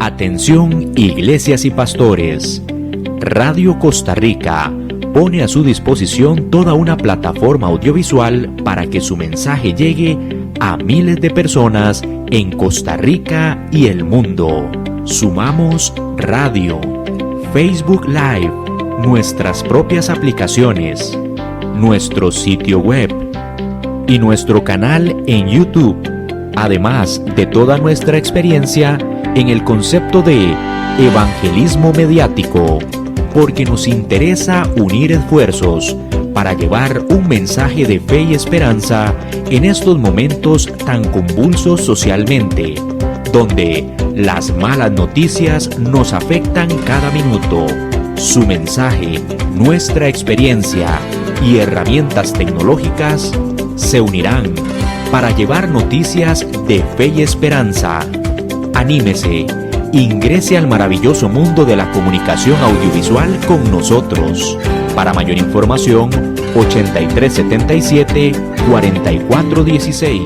Atención, iglesias y pastores. Radio Costa Rica pone a su disposición toda una plataforma audiovisual para que su mensaje llegue a miles de personas en Costa Rica y el mundo. Sumamos radio, Facebook Live, nuestras propias aplicaciones, nuestro sitio web y nuestro canal en YouTube, además de toda nuestra experiencia en el concepto de evangelismo mediático, porque nos interesa unir esfuerzos para llevar un mensaje de fe y esperanza en estos momentos tan convulsos socialmente, donde las malas noticias nos afectan cada minuto. Su mensaje, nuestra experiencia y herramientas tecnológicas se unirán para llevar noticias de fe y esperanza. Anímese, ingrese al maravilloso mundo de la comunicación audiovisual con nosotros. Para mayor información, 8377-4416.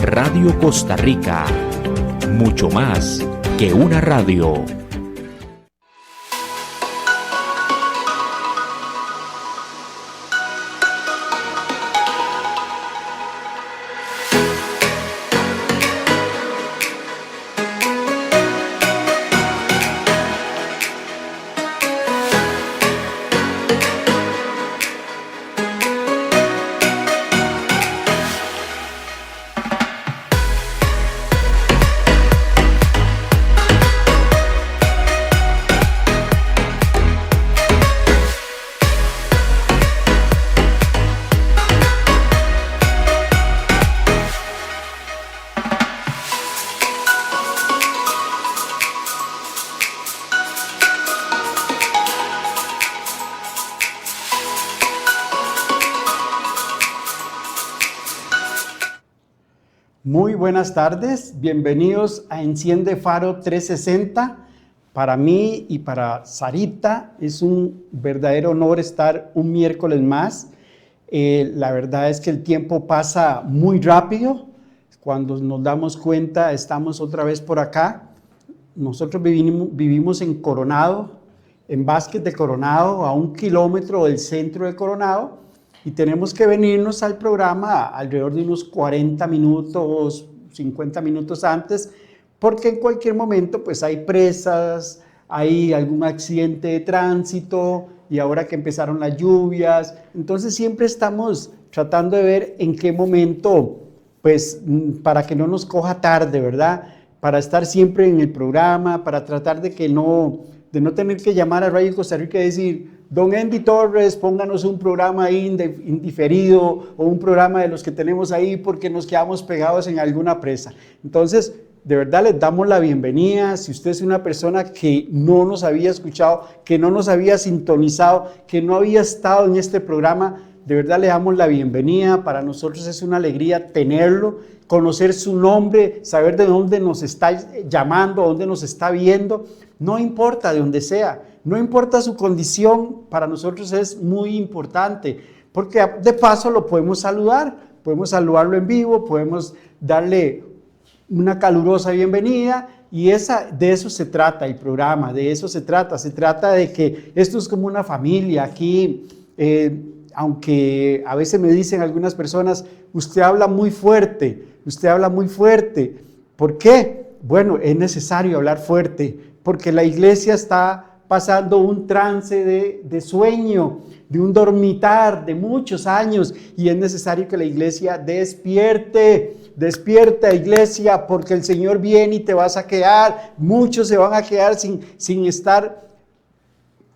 Radio Costa Rica. Mucho más que una radio. Muy buenas tardes, bienvenidos a Enciende Faro 360. Para mí y para Sarita es un verdadero honor estar un miércoles más. La verdad es que el tiempo pasa muy rápido. Cuando nos damos cuenta estamos otra vez por acá. Nosotros vivimos en Coronado, en Vázquez de Coronado, a 1 kilómetro del centro de Coronado. Y tenemos que venirnos al programa alrededor de unos 40 minutos, 50 minutos antes, porque en cualquier momento pues hay presas, hay algún accidente de tránsito y ahora que empezaron las lluvias, entonces siempre estamos tratando de ver en qué momento, pues para que no nos coja tarde, ¿verdad? Para estar siempre en el programa, para tratar de no tener que llamar a Radio Costa Rica y decir: Don Andy Torres, pónganos un programa ahí indiferido o un programa de los que tenemos ahí porque nos quedamos pegados en alguna presa. Entonces, de verdad les damos la bienvenida. Si usted es una persona que no nos había escuchado, que no nos había sintonizado, que no había estado en este programa, de verdad le damos la bienvenida. Para nosotros es una alegría tenerlo, conocer su nombre, saber de dónde nos está llamando, dónde nos está viendo. No importa de dónde sea. No importa su condición, para nosotros es muy importante, porque de paso lo podemos saludarlo en vivo, podemos darle una calurosa bienvenida y de eso se trata el programa, de eso se trata de que esto es como una familia aquí, aunque a veces me dicen algunas personas: usted habla muy fuerte, ¿por qué? Bueno, es necesario hablar fuerte, porque la iglesia está pasando un trance de sueño, de un dormitar de muchos años, y es necesario que la iglesia despierta iglesia, porque el Señor viene y te vas a quedar, muchos se van a quedar sin estar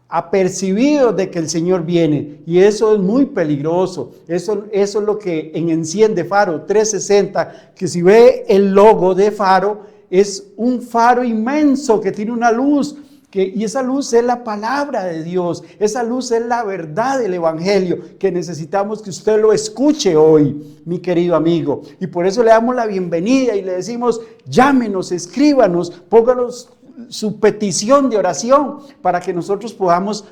apercibidos de que el Señor viene, y eso es muy peligroso. Eso es lo que en Enciende Faro 360, que si ve el logo de Faro, es un faro inmenso que tiene una luz, y esa luz es la palabra de Dios, esa luz es la verdad del Evangelio, que necesitamos que usted lo escuche hoy, mi querido amigo. Y por eso le damos la bienvenida y le decimos: llámenos, escríbanos, pónganos su petición de oración para que nosotros podamos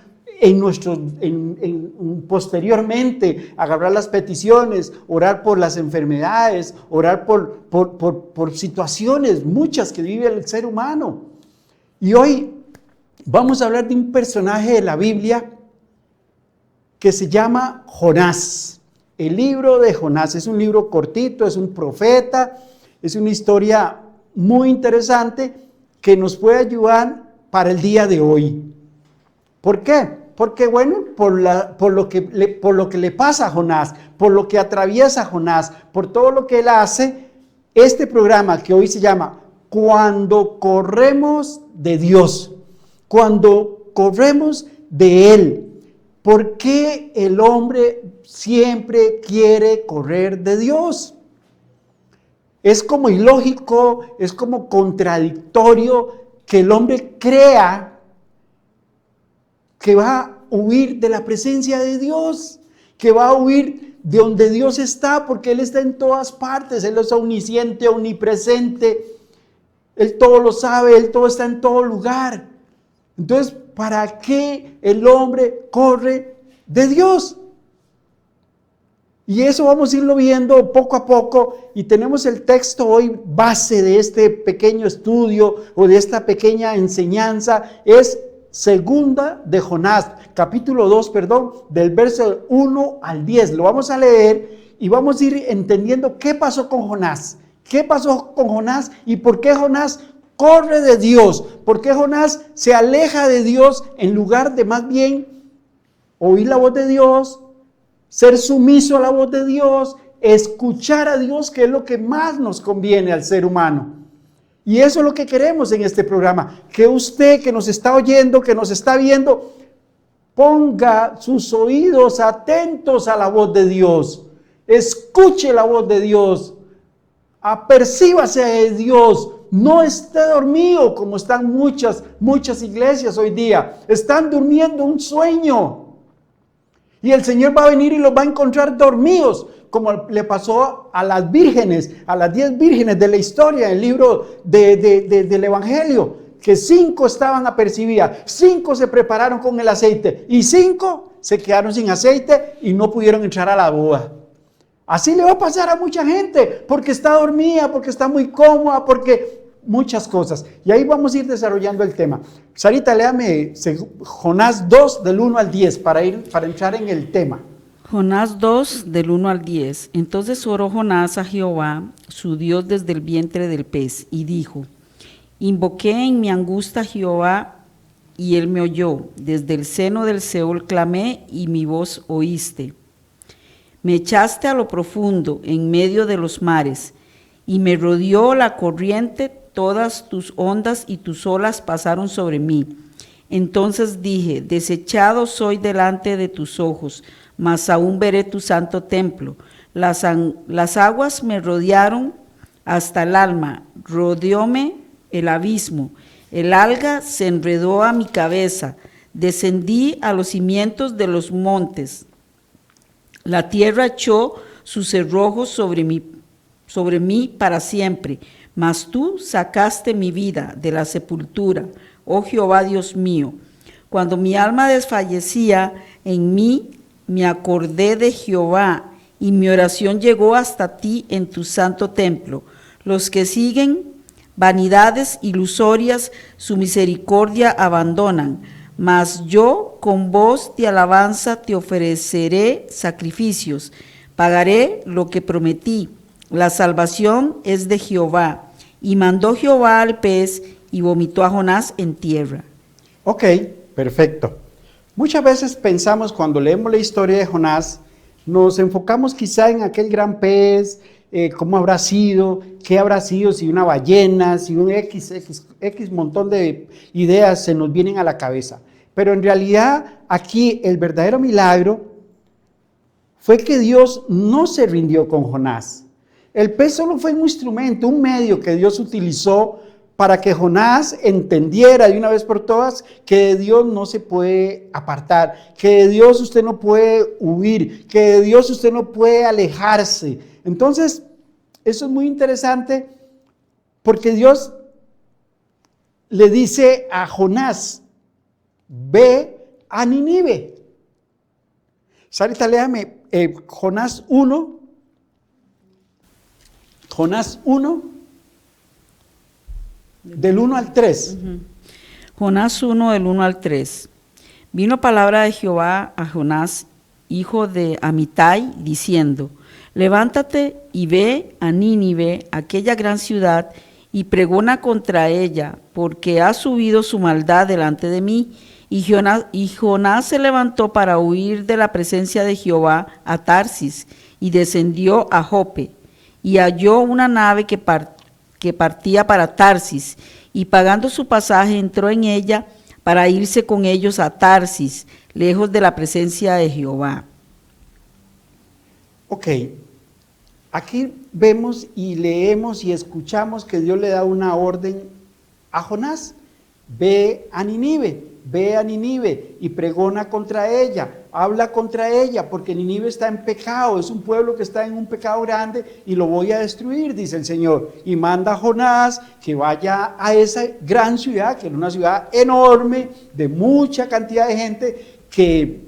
posteriormente agarrar las peticiones, orar por las enfermedades, orar por situaciones muchas que vive el ser humano. Y hoy vamos a hablar de un personaje de la Biblia que se llama Jonás. El libro de Jonás es un libro cortito, es un profeta, es una historia muy interesante que nos puede ayudar para el día de hoy. ¿Por qué? Porque bueno, por lo que le pasa a Jonás, por lo que atraviesa Jonás, por todo lo que él hace, este programa que hoy se llama Cuando corremos de Dios, cuando corremos de Él. ¿Por qué el hombre siempre quiere correr de Dios? Es como ilógico, es como contradictorio que el hombre crea que va a huir de la presencia de Dios, que va a huir de donde Dios está, porque Él está en todas partes, Él es omnisciente, omnipresente, Él todo lo sabe, Él todo está en todo lugar. Entonces, ¿para qué el hombre corre de Dios? Y eso vamos a irlo viendo poco a poco, y tenemos el texto hoy base de este pequeño estudio o de esta pequeña enseñanza, es Segunda de Jonás, capítulo 2, del verso 1 al 10. Lo vamos a leer y vamos a ir entendiendo qué pasó con Jonás. ¿Qué pasó con Jonás y por qué Jonás corre de Dios? ¿Por qué Jonás se aleja de Dios en lugar de más bien oír la voz de Dios, ser sumiso a la voz de Dios, escuchar a Dios, que es lo que más nos conviene al ser humano? Y eso es lo que queremos en este programa, que usted que nos está oyendo, que nos está viendo, ponga sus oídos atentos a la voz de Dios, escuche la voz de Dios, apercíbase de Dios, no esté dormido como están muchas iglesias hoy día, están durmiendo un sueño. Y el Señor va a venir y los va a encontrar dormidos, como le pasó a las vírgenes, a las 10 vírgenes de la historia, en el libro del Evangelio, que 5 estaban apercibidas, 5 se prepararon con el aceite y 5 se quedaron sin aceite y no pudieron entrar a la boda. Así le va a pasar a mucha gente, porque está dormida, porque está muy cómoda, porque muchas cosas. Y ahí vamos a ir desarrollando el tema. Sarita, léame Jonás 2 del 1 al 10 para entrar en el tema. Jonás 2 del 1 al 10. Entonces oró Jonás a Jehová, su Dios, desde el vientre del pez, y dijo: Invoqué en mi angustia a Jehová, y él me oyó. Desde el seno del Seol clamé, y mi voz oíste. Me echaste a lo profundo, en medio de los mares, y me rodeó la corriente, todas tus ondas y tus olas pasaron sobre mí. Entonces dije: desechado soy delante de tus ojos, mas aún veré tu santo templo. Las aguas me rodearon hasta el alma, rodeóme el abismo. El alga se enredó a mi cabeza, descendí a los cimientos de los montes. La tierra echó sus cerrojos sobre mí para siempre, mas tú sacaste mi vida de la sepultura, oh Jehová Dios mío. Cuando mi alma desfallecía en mí, me acordé de Jehová, y mi oración llegó hasta ti en tu santo templo. Los que siguen vanidades ilusorias, su misericordia abandonan. Mas yo con voz de alabanza te ofreceré sacrificios. Pagaré lo que prometí. La salvación es de Jehová. Y mandó Jehová al pez y vomitó a Jonás en tierra. Ok, perfecto. Muchas veces pensamos, cuando leemos la historia de Jonás, nos enfocamos quizá en aquel gran pez, cómo habrá sido, qué habrá sido, si una ballena, si un X montón de ideas se nos vienen a la cabeza. Pero en realidad aquí el verdadero milagro fue que Dios no se rindió con Jonás. El pez solo fue un instrumento, un medio que Dios utilizó para que Jonás entendiera de una vez por todas que de Dios no se puede apartar, que de Dios usted no puede huir, que de Dios usted no puede alejarse. Entonces, eso es muy interesante, porque Dios le dice a Jonás: ve a Nínive. Sarita, léame Jonás 1. Jonás 1, del 1 al 3. Jonás 1, del 1 al 3. Vino palabra de Jehová a Jonás, hijo de Amitai, diciendo: Levántate y ve a Nínive, aquella gran ciudad, y pregona contra ella, porque ha subido su maldad delante de mí. Y Jonás se levantó para huir de la presencia de Jehová a Tarsis, y descendió a Jope, y halló una nave que partía para Tarsis, y pagando su pasaje entró en ella para irse con ellos a Tarsis, lejos de la presencia de Jehová. Ok, aquí vemos y leemos y escuchamos que Dios le da una orden a Jonás: ve a Nínive y pregona contra ella, habla contra ella, porque Nínive está en pecado, es un pueblo que está en un pecado grande y lo voy a destruir, dice el Señor. Y manda a Jonás que vaya a esa gran ciudad, que era una ciudad enorme, de mucha cantidad de gente, que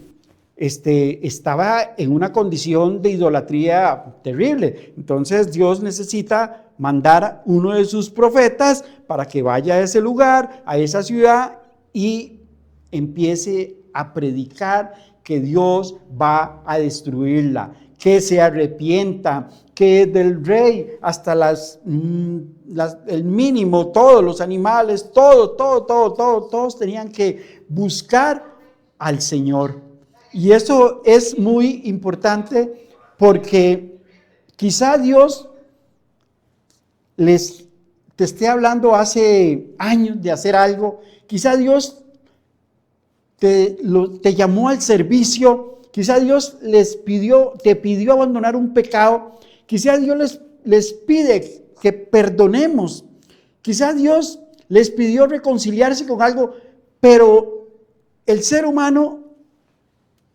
estaba en una condición de idolatría terrible. Entonces Dios necesita mandar uno de sus profetas para que vaya a ese lugar, a esa ciudad, y empiece a predicar que Dios va a destruirla, que se arrepienta, que del rey hasta el mínimo, todos los animales, todos tenían que buscar al Señor. Y eso es muy importante, porque quizá Dios te esté hablando hace años de hacer algo. Quizá Dios te llamó al servicio. Quizá Dios te pidió abandonar un pecado. Quizá Dios les pide que perdonemos. Quizá Dios les pidió reconciliarse con algo, pero el ser humano,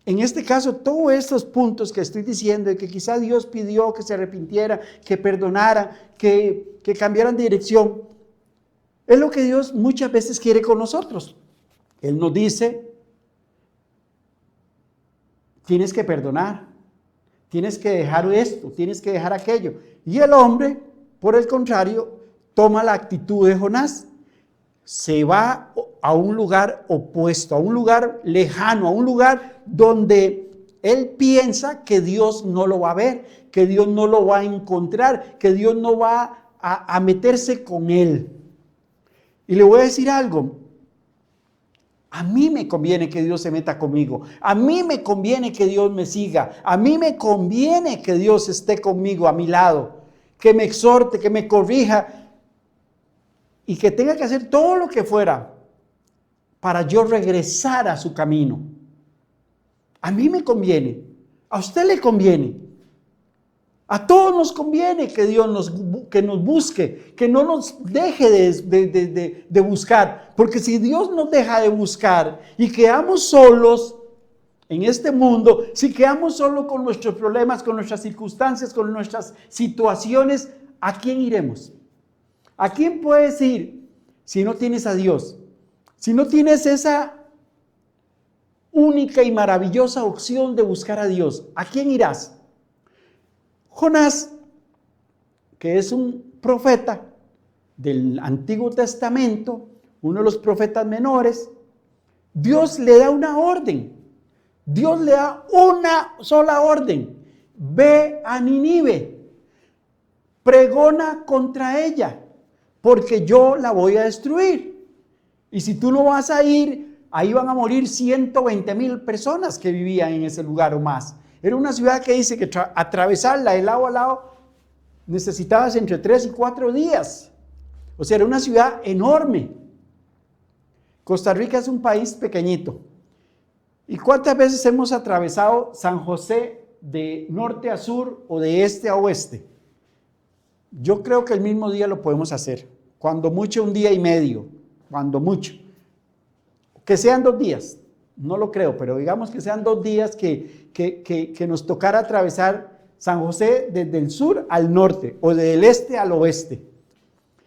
en este caso, todos estos puntos que estoy diciendo, de que quizá Dios pidió que se arrepintiera, que perdonara, que cambiaran de dirección, es lo que Dios muchas veces quiere con nosotros. Él nos dice: tienes que perdonar, tienes que dejar esto, tienes que dejar aquello. Y el hombre, por el contrario, toma la actitud de Jonás. Se va a un lugar opuesto, a un lugar lejano, a un lugar donde él piensa que Dios no lo va a ver, que Dios no lo va a encontrar, que Dios no va a meterse con él. Y le voy a decir algo: a mí me conviene que Dios se meta conmigo, a mí me conviene que Dios me siga, a mí me conviene que Dios esté conmigo, a mi lado, que me exhorte, que me corrija, y que tenga que hacer todo lo que fuera para yo regresar a su camino. A mí me conviene, a usted le conviene, a todos nos conviene que Dios nos busque, que no nos deje de buscar, porque si Dios nos deja de buscar y quedamos solos en este mundo, si quedamos solos con nuestros problemas, con nuestras circunstancias, con nuestras situaciones, ¿a quién iremos? ¿A quién puedes ir si no tienes a Dios? Si no tienes esa única y maravillosa opción de buscar a Dios, ¿a quién irás? Jonás, que es un profeta del Antiguo Testamento, uno de los profetas menores, Dios le da una orden. Dios le da una sola orden: ve a Nínive, pregona contra ella, porque yo la voy a destruir. Y si tú no vas a ir, ahí van a morir 120,000 personas que vivían en ese lugar o más. Era una ciudad que dice que atravesarla de lado a lado necesitabas entre 3 y 4 días. O sea, era una ciudad enorme. Costa Rica es un país pequeñito. ¿Y cuántas veces hemos atravesado San José de norte a sur o de este a oeste? Yo creo que el mismo día lo podemos hacer, cuando mucho 1 día y medio, cuando mucho. Que sean 2 días, no lo creo, pero digamos que sean 2 días que nos tocara atravesar San José desde el sur al norte o del este al oeste.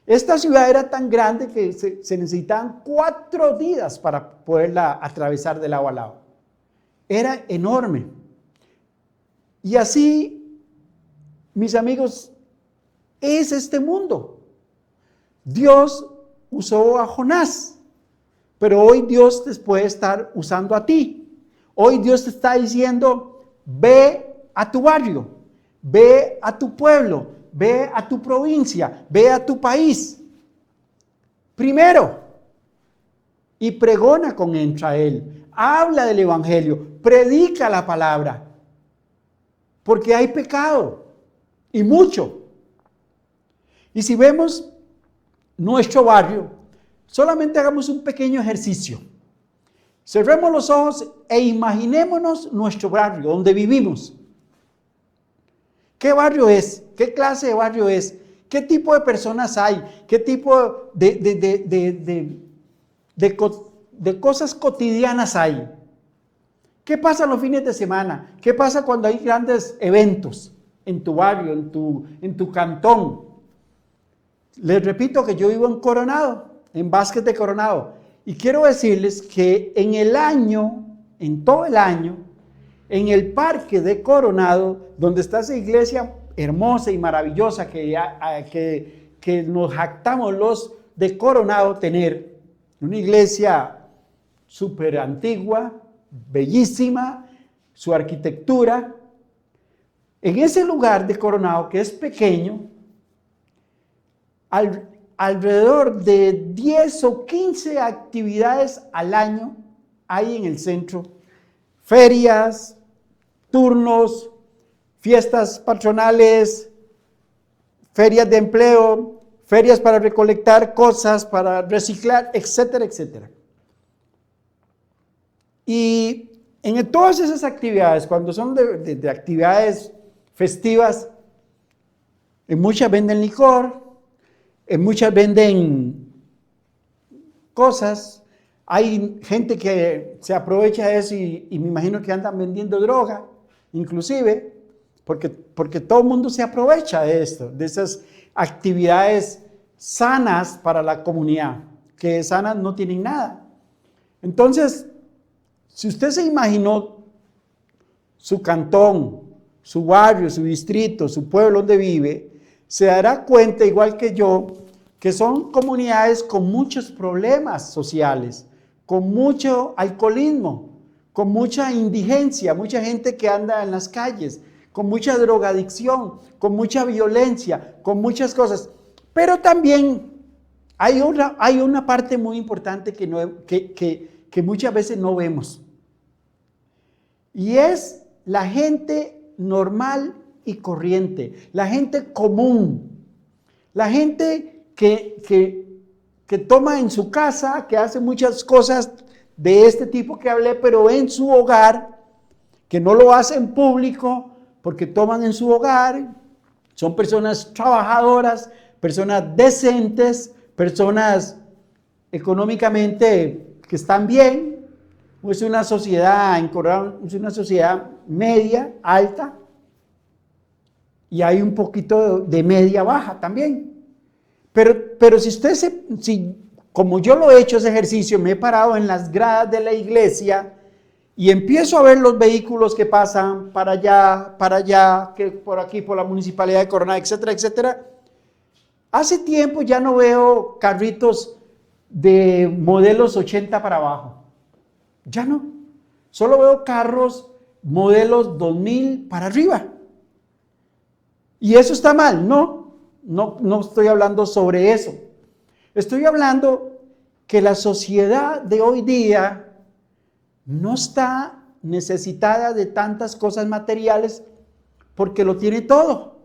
Esta ciudad era tan grande que se necesitaban 4 días para poderla atravesar de lado a lado. Era enorme. Y así, mis amigos, es este mundo. Dios usó a Jonás Pero hoy Dios te puede estar usando a ti. Hoy Dios te está diciendo, ve a tu barrio, ve a tu pueblo, ve a tu provincia, ve a tu país. Primero, y pregona con Israel, habla del evangelio, predica la palabra, porque hay pecado, y mucho. Y si vemos nuestro barrio, solamente hagamos un pequeño ejercicio. Cerremos los ojos e imaginémonos nuestro barrio, donde vivimos. ¿Qué barrio es? ¿Qué clase de barrio es? ¿Qué tipo de personas hay? ¿Qué tipo de cosas cotidianas hay? ¿Qué pasa los fines de semana? ¿Qué pasa cuando hay grandes eventos en tu barrio, en tu cantón? Les repito que yo vivo en Coronado, en Vázquez de Coronado, y quiero decirles que en todo el año, en el parque de Coronado, donde está esa iglesia hermosa y maravillosa que nos jactamos los de Coronado tener, una iglesia súper antigua, bellísima, su arquitectura. En ese lugar de Coronado, que es pequeño, alrededor de 10 o 15 actividades al año hay en el centro. Ferias, turnos, fiestas patronales, ferias de empleo, ferias para recolectar cosas, para reciclar, etcétera, etcétera. Y en todas esas actividades, cuando son de actividades festivas, en muchas venden licor, en muchas venden cosas. Hay gente que se aprovecha de eso y me imagino que andan vendiendo droga, inclusive, porque todo el mundo se aprovecha de esto, de esas actividades sanas para la comunidad, que sanas no tienen nada. Entonces, si usted se imaginó su cantón, su barrio, su distrito, su pueblo donde vive, se dará cuenta, igual que yo, que son comunidades con muchos problemas sociales, con mucho alcoholismo, con mucha indigencia, mucha gente que anda en las calles, con mucha drogadicción, con mucha violencia, con muchas cosas. Pero también hay una parte muy importante que muchas veces no vemos. Y es la gente normal y corriente, la gente común, la gente que toma en su casa, que hace muchas cosas de este tipo que hablé, pero en su hogar, que no lo hace en público, porque toman en su hogar, son personas trabajadoras, personas decentes, personas económicamente que están bien. Es una sociedad en Coronado, es una sociedad media, alta, y hay un poquito de media baja también. Pero si como yo lo he hecho ese ejercicio, me he parado en las gradas de la iglesia y empiezo a ver los vehículos que pasan para allá, que por aquí, por la municipalidad de Coronado, etcétera, etcétera. Hace tiempo ya no veo carritos de modelos 80 para abajo. Ya no. Solo veo carros modelos 2000 para arriba. ¿Y eso está mal? No estoy hablando sobre eso. Estoy hablando que la sociedad de hoy día no está necesitada de tantas cosas materiales porque lo tiene todo.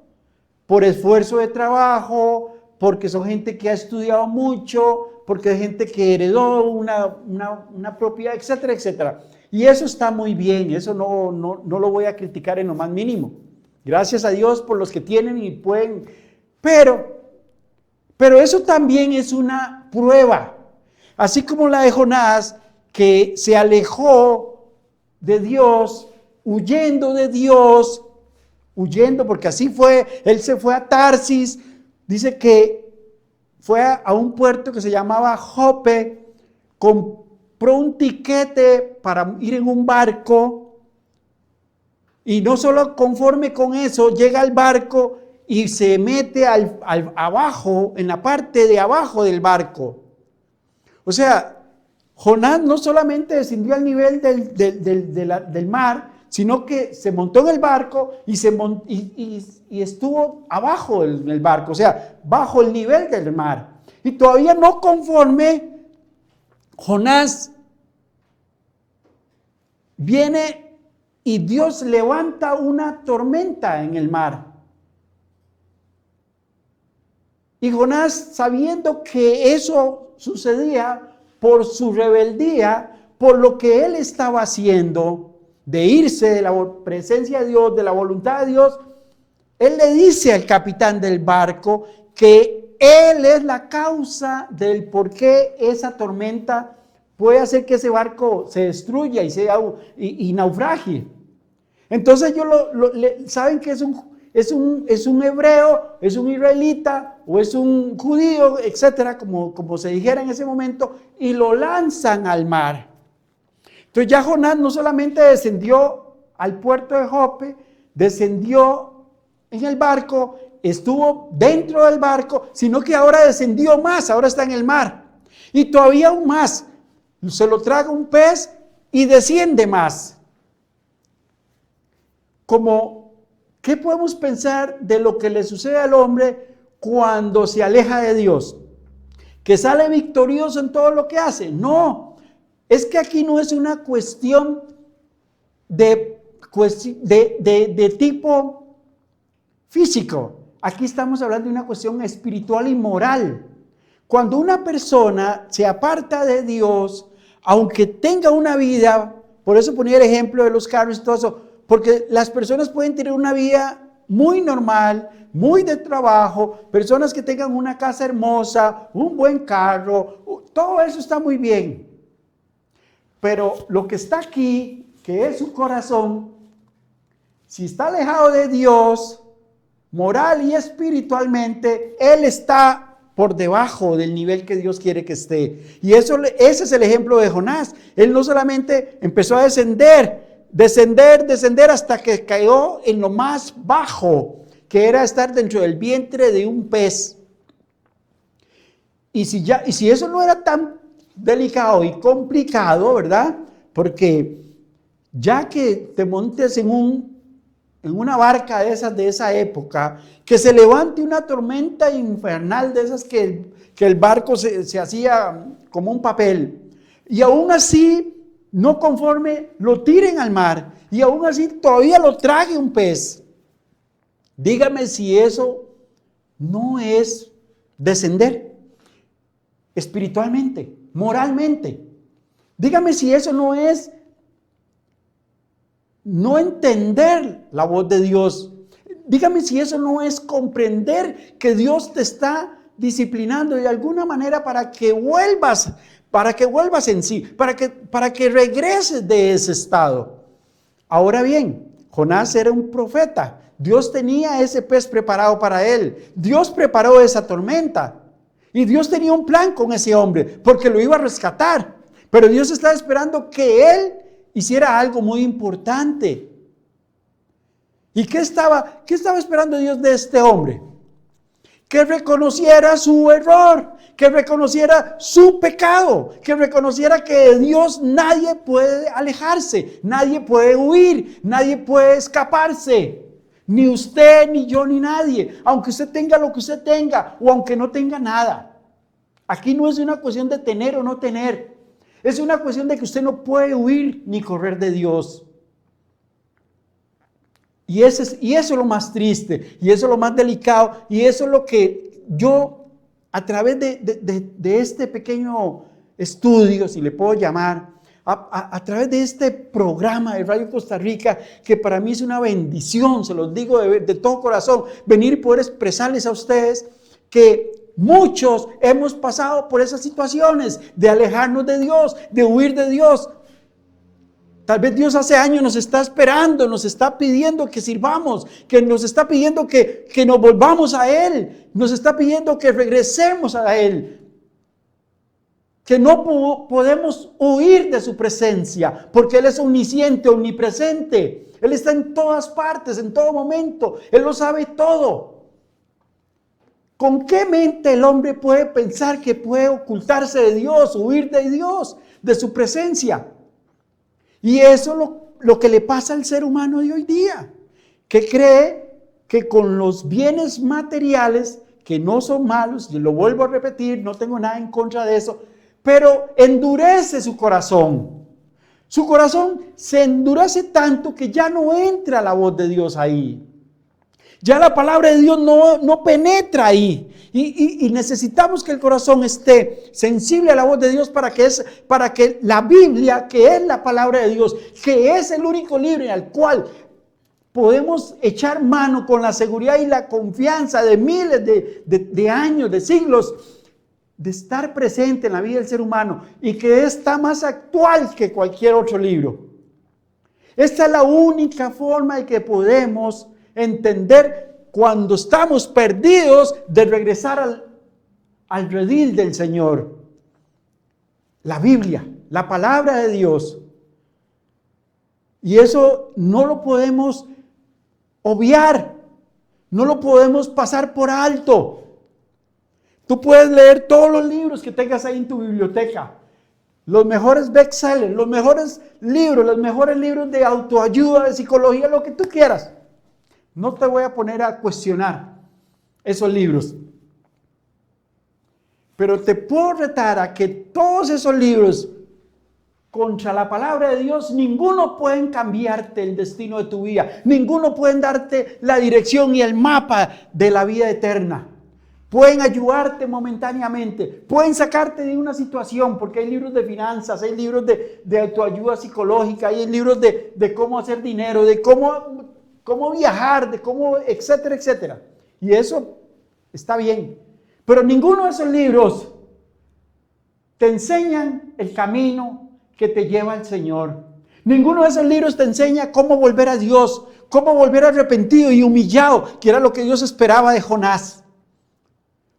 Por esfuerzo de trabajo, porque son gente que ha estudiado mucho, porque hay gente que heredó una propiedad, etcétera, etcétera. Y eso está muy bien, eso no lo voy a criticar en lo más mínimo. Gracias a Dios por los que tienen y pueden. Pero eso también es una prueba. Así como la de Jonás, que se alejó de Dios, huyendo de Dios, huyendo porque así fue. Él se fue a Tarsis, dice que fue a un puerto que se llamaba Jope, compró un tiquete para ir en un barco y no solo conforme con eso, llega al barco y se mete abajo, en la parte de abajo del barco. O sea, Jonás no solamente descendió al nivel del mar, sino que se montó en el barco y estuvo abajo del barco, o sea, bajo el nivel del mar. Y todavía no conforme, Jonás viene y Dios levanta una tormenta en el mar. Y Jonás, sabiendo que eso sucedía por su rebeldía, por lo que él estaba haciendo, de irse de la presencia de Dios, de la voluntad de Dios, él le dice al capitán del barco que él es la causa del por qué esa tormenta puede hacer que ese barco se destruya y naufragie. Entonces ellos saben que es un hebreo, es un israelita o es un judío, etcétera, como se dijera en ese momento, y lo lanzan al mar. Entonces ya Jonás no solamente descendió al puerto de Jope, descendió en el barco, estuvo dentro del barco, sino que ahora descendió más, ahora está en el mar. Y todavía aún más, se lo traga un pez y desciende más. ¿Qué podemos pensar de lo que le sucede al hombre cuando se aleja de Dios? ¿Que sale victorioso en todo lo que hace? No, es que aquí no es una cuestión de tipo físico. Aquí estamos hablando de una cuestión espiritual y moral. Cuando una persona se aparta de Dios, aunque tenga una vida, por eso ponía el ejemplo de los carros y todo eso, porque las personas pueden tener una vida muy normal, muy de trabajo, personas que tengan una casa hermosa, un buen carro, todo eso está muy bien. Pero lo que está aquí, que es su corazón, si está alejado de Dios, moral y espiritualmente, él está por debajo del nivel que Dios quiere que esté. Y ese es el ejemplo de Jonás. Él no solamente empezó a descender hasta que cayó en lo más bajo, que era estar dentro del vientre de un pez. Y si eso no era tan delicado y complicado, ¿verdad? Porque ya que te montes en una barca de esa época, que se levante una tormenta infernal de esas que el barco se hacía como un papel, y aún así, no conforme, lo tiren al mar, y aún así todavía lo trague un pez. Dígame si eso no es descender espiritualmente, moralmente. Dígame si eso no es no entender la voz de Dios. Dígame si eso no es comprender que Dios te está disciplinando de alguna manera para que vuelvas en sí, para que regreses de ese estado. Ahora bien, Jonás era un profeta. Dios tenía ese pez preparado para él. Dios preparó esa tormenta. Y Dios tenía un plan con ese hombre, porque lo iba a rescatar. Pero Dios estaba esperando que él hiciera algo muy importante. ¿Y qué estaba esperando Dios de este hombre? Que reconociera su error, que reconociera su pecado, que reconociera que de Dios nadie puede alejarse, nadie puede huir, nadie puede escaparse. Ni usted, ni yo, ni nadie. Aunque usted tenga lo que usted tenga o aunque no tenga nada. Aquí no es una cuestión de tener o no tener. Es una cuestión de que usted no puede huir ni correr de Dios. Y eso es lo más triste, y eso es lo más delicado, y eso es lo que yo, a través de este pequeño estudio, si le puedo llamar, a través de este programa de Radio Costa Rica, que para mí es una bendición, se los digo de todo corazón, venir y poder expresarles a ustedes que muchos hemos pasado por esas situaciones de alejarnos de Dios, de huir de Dios. Tal vez Dios hace años nos está esperando, nos está pidiendo que sirvamos, que nos está pidiendo que nos volvamos a Él, nos está pidiendo que regresemos a Él, que no podemos huir de su presencia, porque Él es omnisciente, omnipresente, Él está en todas partes, en todo momento, Él lo sabe todo. ¿Con qué mente el hombre puede pensar que puede ocultarse de Dios, huir de Dios, de su presencia? Y eso es lo que le pasa al ser humano de hoy día, que cree que con los bienes materiales, que no son malos, y lo vuelvo a repetir, no tengo nada en contra de eso, pero endurece su corazón. Su corazón se endurece tanto que ya no entra la voz de Dios ahí. Ya la palabra de Dios no penetra ahí. Y necesitamos que el corazón esté sensible a la voz de Dios para que la Biblia, que es la palabra de Dios, que es el único libro al cual podemos echar mano con la seguridad y la confianza de miles de años, de siglos, de estar presente en la vida del ser humano y que está más actual que cualquier otro libro. Esta es la única forma en que podemos entender cuando estamos perdidos de regresar al redil del Señor. La Biblia, la palabra de Dios. Y eso no lo podemos obviar, no lo podemos pasar por alto. Tú puedes leer todos los libros que tengas ahí en tu biblioteca, los mejores bestsellers, los mejores libros de autoayuda, de psicología, lo que tú quieras. No te voy a poner a cuestionar esos libros. Pero te puedo retar a que todos esos libros, contra la palabra de Dios, ninguno pueden cambiarte el destino de tu vida. Ninguno pueden darte la dirección y el mapa de la vida eterna. Pueden ayudarte momentáneamente, pueden sacarte de una situación, porque hay libros de finanzas, hay libros de autoayuda psicológica, hay libros de cómo hacer dinero, de cómo viajar, de cómo, etcétera, etcétera. Y eso está bien. Pero ninguno de esos libros te enseñan el camino que te lleva al Señor. Ninguno de esos libros te enseña cómo volver a Dios, cómo volver arrepentido y humillado, que era lo que Dios esperaba de Jonás.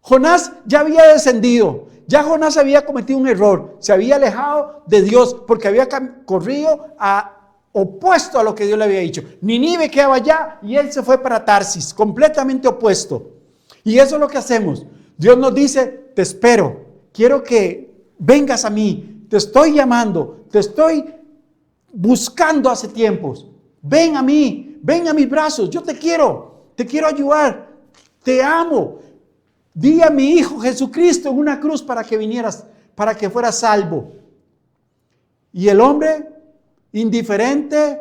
Jonás ya había descendido, ya Jonás había cometido un error, se había alejado de Dios porque había corrido opuesto a lo que Dios le había dicho. Nínive quedaba allá y él se fue para Tarsis, completamente opuesto. Y eso es lo que hacemos. Dios nos dice, te espero, quiero que vengas a mí, te estoy llamando, te estoy buscando hace tiempos. Ven a mí, ven a mis brazos, yo te quiero ayudar, te amo. Di a mi Hijo Jesucristo en una cruz para que vinieras, para que fueras salvo. Y el hombre, indiferente,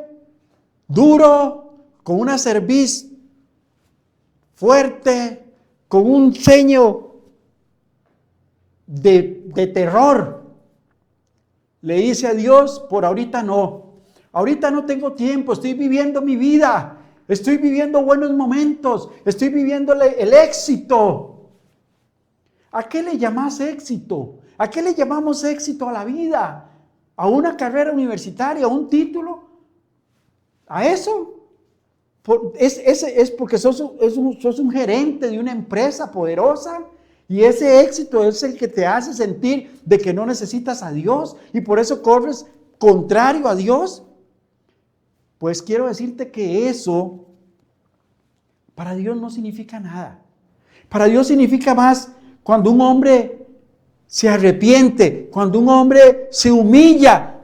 duro, con una cerviz fuerte, con un ceño de terror, le dice a Dios, por ahorita no tengo tiempo, estoy viviendo mi vida, estoy viviendo buenos momentos, estoy viviendo el éxito. ¿A qué le llamas éxito? ¿A qué le llamamos éxito a la vida? ¿A una carrera universitaria? ¿A un título? ¿A eso? Es porque sos un gerente de una empresa poderosa y ese éxito es el que te hace sentir de que no necesitas a Dios y por eso corres contrario a Dios. Pues quiero decirte que eso para Dios no significa nada. Para Dios significa más cuando un hombre se arrepiente, cuando un hombre se humilla.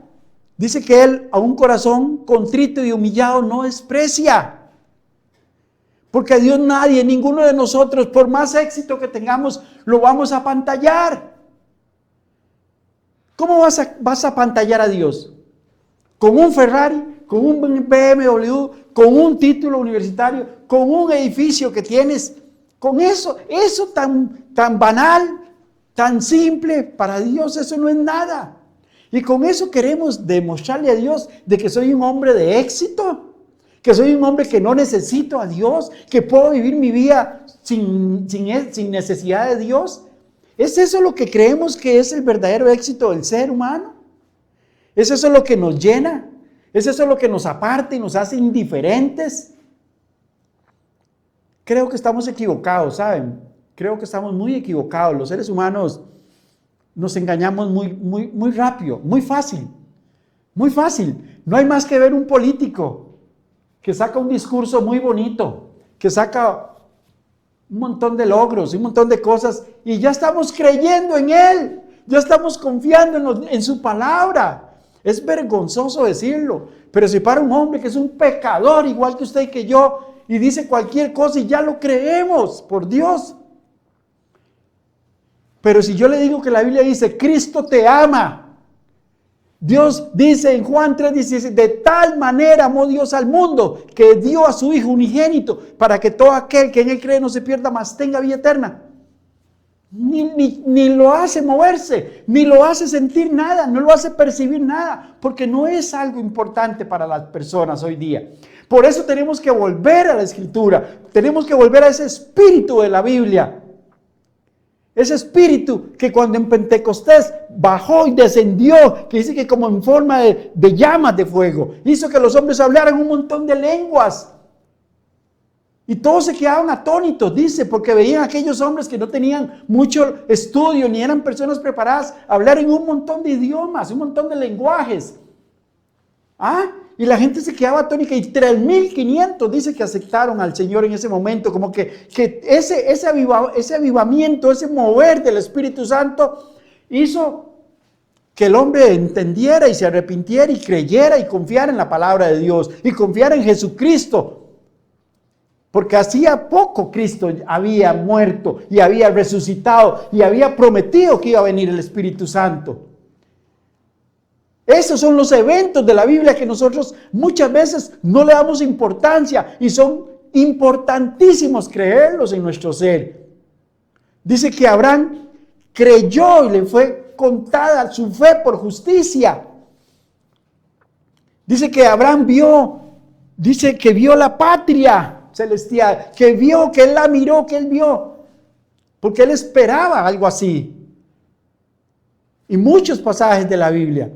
Dice que Él a un corazón contrito y humillado no desprecia. Porque a Dios nadie, ninguno de nosotros, por más éxito que tengamos, lo vamos a apantallar. ¿Cómo vas a apantallar a Dios? ¿Con un Ferrari? ¿Con un BMW? ¿Con un título universitario? ¿Con un edificio que tienes? Con eso tan banal, tan simple, para Dios eso no es nada. Y con eso queremos demostrarle a Dios de que soy un hombre de éxito, que soy un hombre que no necesito a Dios, que puedo vivir mi vida sin necesidad de Dios. ¿Es eso lo que creemos que es el verdadero éxito del ser humano? ¿Es eso lo que nos llena? ¿Es eso lo que nos aparta y nos hace indiferentes? Creo que estamos equivocados, ¿saben? Creo que estamos muy equivocados. Los seres humanos nos engañamos muy rápido, muy fácil. Muy fácil. No hay más que ver un político que saca un discurso muy bonito, que saca un montón de logros, un montón de cosas, y ya estamos creyendo en Él, ya estamos confiando en su palabra. Es vergonzoso decirlo, pero si para un hombre que es un pecador igual que usted y que yo, y dice cualquier cosa y ya lo creemos, por Dios. Pero si yo le digo que la Biblia dice, Cristo te ama, Dios dice en Juan 3:16, de tal manera amó Dios al mundo, que dio a su Hijo unigénito, para que todo aquel que en Él cree no se pierda, mas tenga vida eterna. Ni lo hace moverse, ni lo hace sentir nada, no lo hace percibir nada, porque no es algo importante para las personas hoy día. Por eso tenemos que volver a la Escritura, tenemos que volver a ese espíritu de la Biblia. Ese espíritu que cuando en Pentecostés bajó y descendió, que dice que como en forma de llamas de fuego, hizo que los hombres hablaran un montón de lenguas. Y todos se quedaban atónitos, dice, porque veían a aquellos hombres que no tenían mucho estudio, ni eran personas preparadas, hablar en un montón de idiomas, un montón de lenguajes. Y la gente se quedaba atónica, y 3.500 dice que aceptaron al Señor en ese momento, como que ese avivamiento, ese mover del Espíritu Santo hizo que el hombre entendiera y se arrepintiera y creyera y confiara en la palabra de Dios y confiara en Jesucristo. Porque hacía poco Cristo había muerto y había resucitado y había prometido que iba a venir el Espíritu Santo. Esos son los eventos de la Biblia que nosotros muchas veces no le damos importancia y son importantísimos creerlos en nuestro ser. Dice que Abraham creyó y le fue contada su fe por justicia. Dice que Abraham vio la patria celestial, que él la miró, que él vio, porque él esperaba algo así. Y muchos pasajes de la Biblia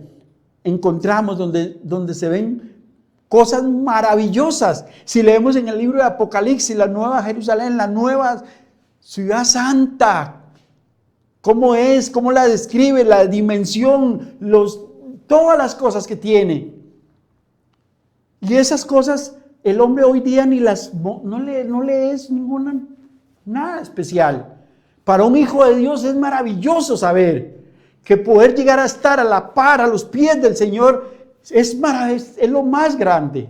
encontramos donde se ven cosas maravillosas. Si leemos en el libro de Apocalipsis, la nueva Jerusalén, la nueva ciudad santa, cómo es, cómo la describe, la dimensión, todas las cosas que tiene. Y esas cosas el hombre hoy día no le es nada especial. Para un hijo de Dios es maravilloso saber que poder llegar a estar a la par, a los pies del Señor, es lo más grande.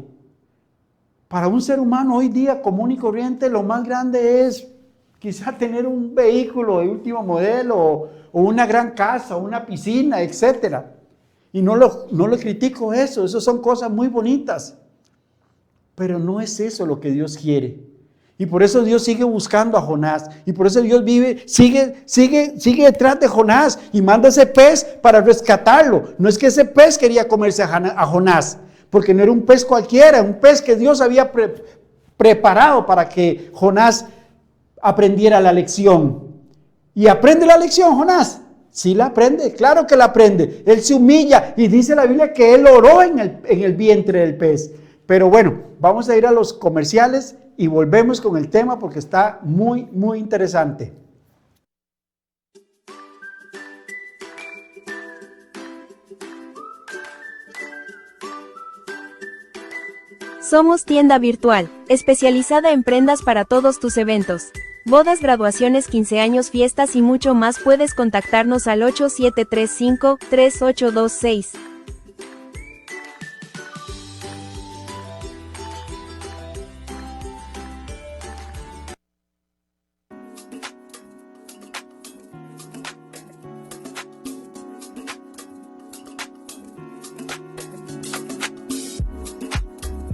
Para un ser humano hoy día común y corriente, lo más grande es quizá tener un vehículo de último modelo, o una gran casa, o una piscina, etc. Y no lo critico eso son cosas muy bonitas. Pero no es eso lo que Dios quiere. Y por eso Dios sigue buscando a Jonás. Y por eso Dios sigue detrás de Jonás y manda ese pez para rescatarlo. No es que ese pez quería comerse a Jonás, porque no era un pez cualquiera, un pez que Dios había preparado para que Jonás aprendiera la lección. ¿Y aprende la lección Jonás? Sí la aprende, claro que la aprende. Él se humilla y dice la Biblia que él oró en el vientre del pez. Pero bueno, vamos a ir a los comerciales y volvemos con el tema porque está muy, muy interesante. Somos tienda virtual, especializada en prendas para todos tus eventos. Bodas, graduaciones, 15 años, fiestas y mucho más. Puedes contactarnos al 8735-3826.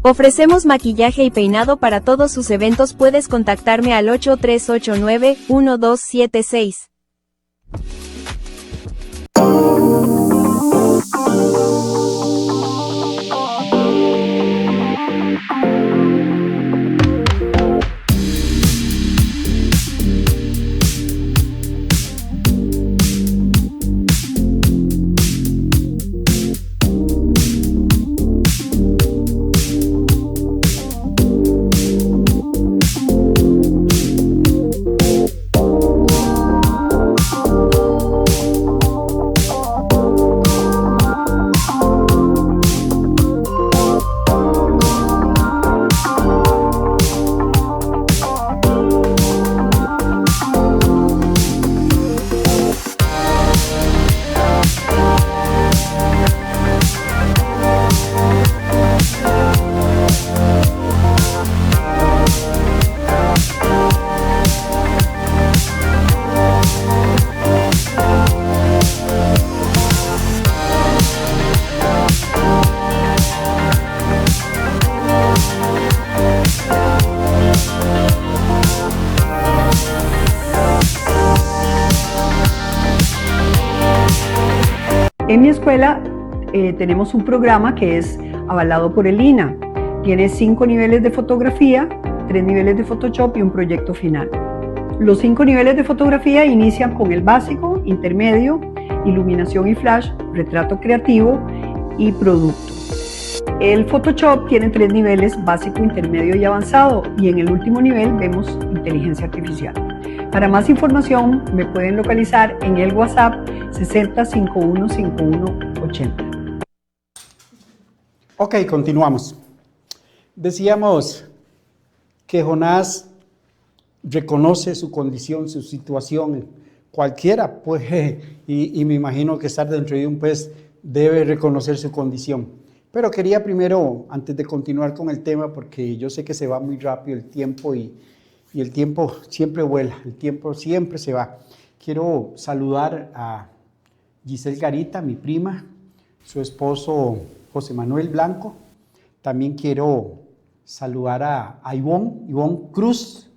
Ofrecemos maquillaje y peinado para todos sus eventos. Puedes contactarme al 8389-1276. En mi escuela tenemos un programa que es avalado por el INAH. Tiene 5 niveles de fotografía, 3 niveles de Photoshop y un proyecto final. Los 5 niveles de fotografía inician con el básico, intermedio, iluminación y flash, retrato creativo y producto. El Photoshop tiene 3 niveles, básico, intermedio y avanzado, y en el último nivel vemos inteligencia artificial. Para más información me pueden localizar en el WhatsApp 60515180. Ok, continuamos. Decíamos que Jonás reconoce su condición, su situación. Cualquiera puede, y me imagino que estar dentro de un pez debe reconocer su condición. Pero quería primero, antes de continuar con el tema, porque yo sé que se va muy rápido el tiempo y el tiempo siempre vuela, el tiempo siempre se va. Quiero saludar a Giselle Garita, mi prima, su esposo José Manuel Blanco. También quiero saludar a Ivonne Cruz.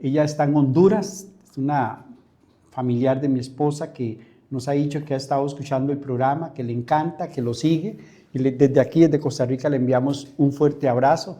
Ella está en Honduras, es una familiar de mi esposa que nos ha dicho que ha estado escuchando el programa, que le encanta, que lo sigue. Y desde aquí, desde Costa Rica, le enviamos un fuerte abrazo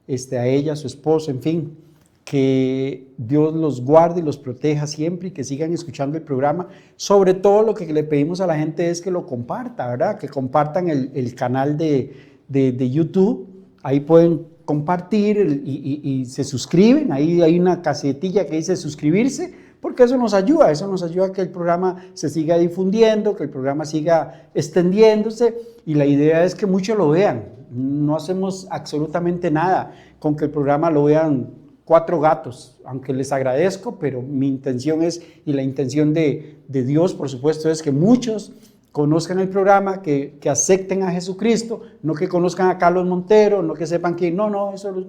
a ella, a su esposo, en fin. Que Dios los guarde y los proteja siempre y que sigan escuchando el programa. Sobre todo lo que le pedimos a la gente es que lo comparta, ¿verdad? Que compartan el canal de YouTube. Ahí pueden compartir y se suscriben. Ahí hay una casetilla que dice suscribirse, porque eso nos ayuda a que el programa se siga difundiendo, que el programa siga extendiéndose, y la idea es que muchos lo vean. No hacemos absolutamente nada con que el programa lo vean 4 gatos, aunque les agradezco, pero mi intención es, y la intención de Dios, por supuesto, es que muchos conozcan el programa, que acepten a Jesucristo, no que conozcan a Carlos Montero, no que sepan que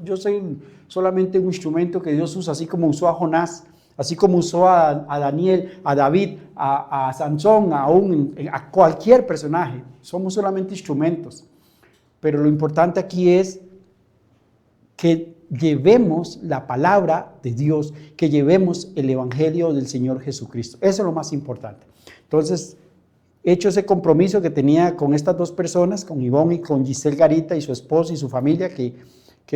yo soy solamente un instrumento que Dios usa, así como usó a Jonás, así como usó a Daniel, a David, a Sansón, a cualquier personaje. Somos solamente instrumentos, pero lo importante aquí es que llevemos la palabra de Dios, que llevemos el evangelio del Señor Jesucristo. Eso es lo más importante. Entonces, hecho ese compromiso que tenía con estas 2 personas, con Ivonne y con Giselle Garita y su esposo y su familia, que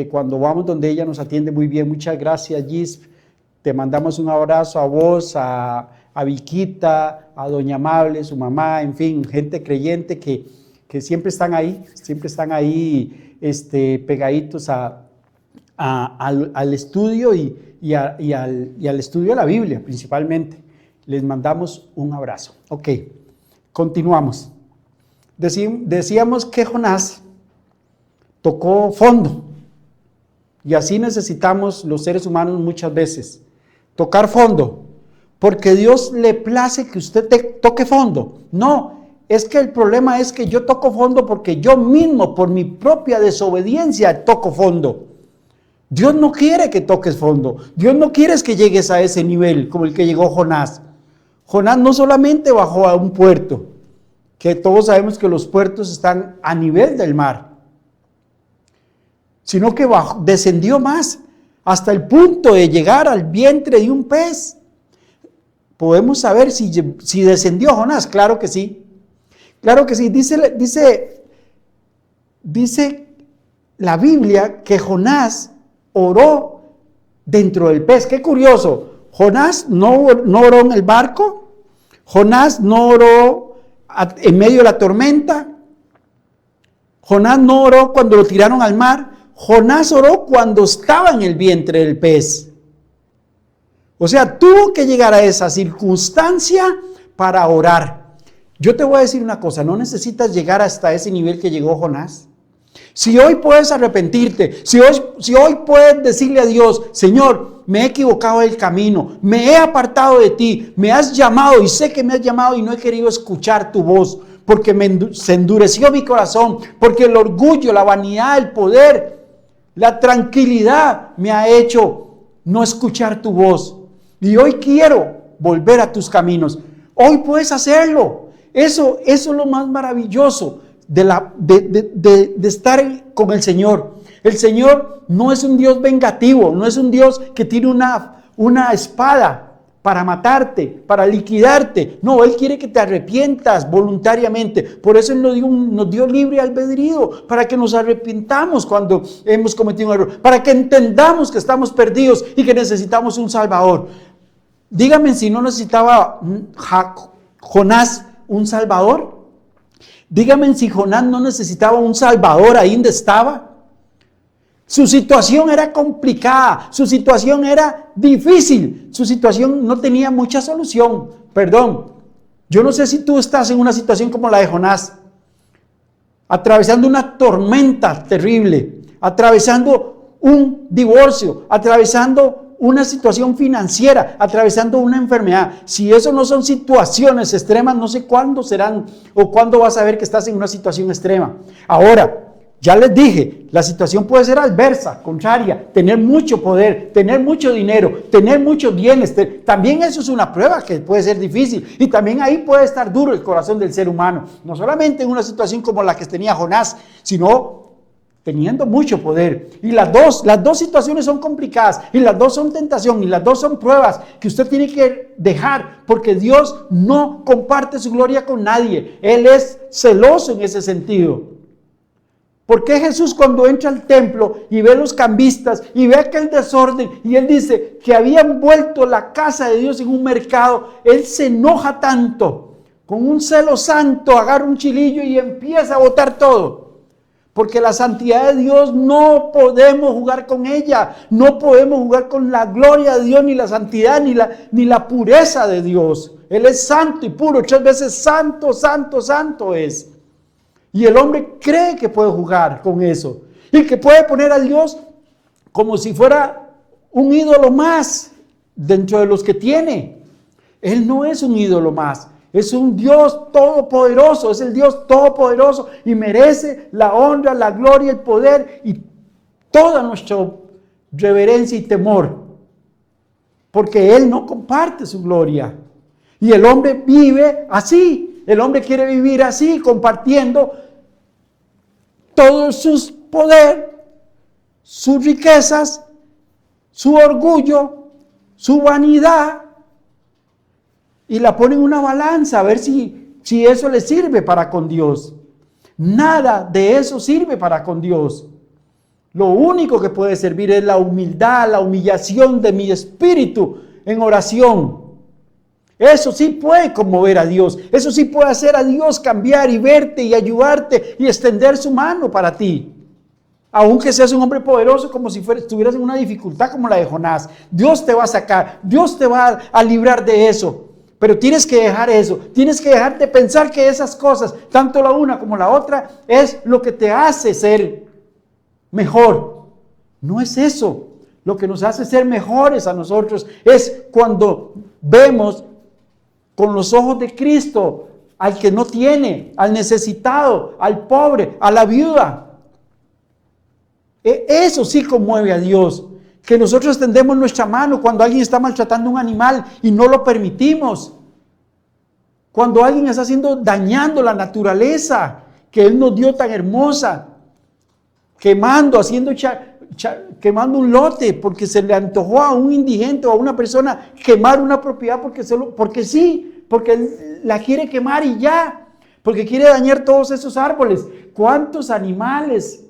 cuando vamos donde ella nos atiende muy bien. Muchas gracias, Gis. Te mandamos un abrazo a vos, a Viquita, a Doña Amable, su mamá, en fin, gente creyente que siempre están ahí pegaditos al estudio y al estudio de la Biblia principalmente. Les mandamos un abrazo. Ok, continuamos. Decíamos que Jonás tocó fondo, y así necesitamos los seres humanos muchas veces, tocar fondo, porque Dios le place que usted toque fondo. No, es que el problema es que yo toco fondo porque yo mismo, por mi propia desobediencia, toco fondo. Dios no quiere que toques fondo. Dios no quiere que llegues a ese nivel como el que llegó Jonás. Jonás no solamente bajó a un puerto, que todos sabemos que los puertos están a nivel del mar, sino que descendió más, hasta el punto de llegar al vientre de un pez. ¿Podemos saber si descendió Jonás? Claro que sí. Claro que sí. Dice la Biblia que Jonás oró dentro del pez. Qué curioso. Jonás no oró en el barco. Jonás no oró en medio de la tormenta. Jonás no oró cuando lo tiraron al mar. Jonás oró cuando estaba en el vientre del pez. O sea, tuvo que llegar a esa circunstancia para orar. Yo te voy a decir una cosa, no necesitas llegar hasta ese nivel que llegó Jonás. Si hoy puedes arrepentirte, si hoy puedes decirle a Dios: Señor, me he equivocado del camino, me he apartado de ti, me has llamado y sé que me has llamado y no he querido escuchar tu voz, porque se endureció mi corazón, porque el orgullo, la vanidad, el poder, la tranquilidad me ha hecho no escuchar tu voz. Y hoy quiero volver a tus caminos. Hoy puedes hacerlo. Eso es lo más maravilloso de estar con el Señor. El Señor no es un Dios vengativo, no es un Dios que tiene una espada para matarte, para liquidarte. No, Él quiere que te arrepientas voluntariamente. Por eso Él nos dio libre albedrío, para que nos arrepintamos cuando hemos cometido un error, para que entendamos que estamos perdidos y que necesitamos un Salvador. Dígame si no necesitaba Jonás un Salvador. Dígame si Jonás no necesitaba un Salvador ahí donde estaba. Su situación era complicada, su situación era difícil, su situación no tenía mucha solución. Perdón, yo no sé si tú estás en una situación como la de Jonás, atravesando una tormenta terrible, atravesando un divorcio, atravesando una situación financiera, atravesando una enfermedad. Si eso no son situaciones extremas, no sé cuándo serán o cuándo vas a ver que estás en una situación extrema. Ahora, ya les dije, la situación puede ser adversa, contraria, tener mucho poder, tener mucho dinero, tener muchos bienes. También eso es una prueba que puede ser difícil, y también ahí puede estar duro el corazón del ser humano. No solamente en una situación como la que tenía Jonás, sino teniendo mucho poder. Y las dos situaciones son complicadas, y las dos son tentación, y las dos son pruebas que usted tiene que dejar, porque Dios no comparte su gloria con nadie. Él es celoso en ese sentido. ¿Por qué Jesús, cuando entra al templo y ve los cambistas y ve aquel desorden, y Él dice que habían vuelto la casa de Dios en un mercado, Él se enoja tanto? Con un celo santo agarra un chilillo y empieza a botar todo. Porque la santidad de Dios no podemos jugar con ella, no podemos jugar con la gloria de Dios, ni la santidad, ni la pureza de Dios. Él es santo y puro, 3 veces santo, santo, santo es. Y el hombre cree que puede jugar con eso, y que puede poner a Dios como si fuera un ídolo más dentro de los que tiene. Él no es un ídolo más, es un Dios todopoderoso, es el Dios todopoderoso, y merece la honra, la gloria, el poder y toda nuestra reverencia y temor, porque Él no comparte su gloria. Y el hombre vive así, el hombre quiere vivir así, compartiendo todos sus poder, sus riquezas, su orgullo, su vanidad, y la pone en una balanza a ver si eso le sirve para con Dios. Nada de eso sirve para con Dios. Lo único que puede servir es la humildad, la humillación de mi espíritu en oración. Eso sí puede conmover a Dios, eso sí puede hacer a Dios cambiar y verte y ayudarte y extender su mano para ti. Aunque seas un hombre poderoso, como si estuvieras en una dificultad como la de Jonás, Dios te va a sacar, Dios te va a librar de eso. Pero tienes que dejar eso, tienes que dejar de pensar que esas cosas, tanto la una como la otra, es lo que te hace ser mejor. No es eso. Lo que nos hace ser mejores a nosotros es cuando vemos con los ojos de Cristo al que no tiene, al necesitado, al pobre, a la viuda. Eso sí conmueve a Dios. Que nosotros extendemos nuestra mano cuando alguien está maltratando a un animal y no lo permitimos. Cuando alguien está dañando la naturaleza que Él nos dio tan hermosa, quemando un lote porque se le antojó a un indigente o a una persona quemar una propiedad porque Él la quiere quemar y ya, porque quiere dañar todos esos árboles. ¿Cuántos animales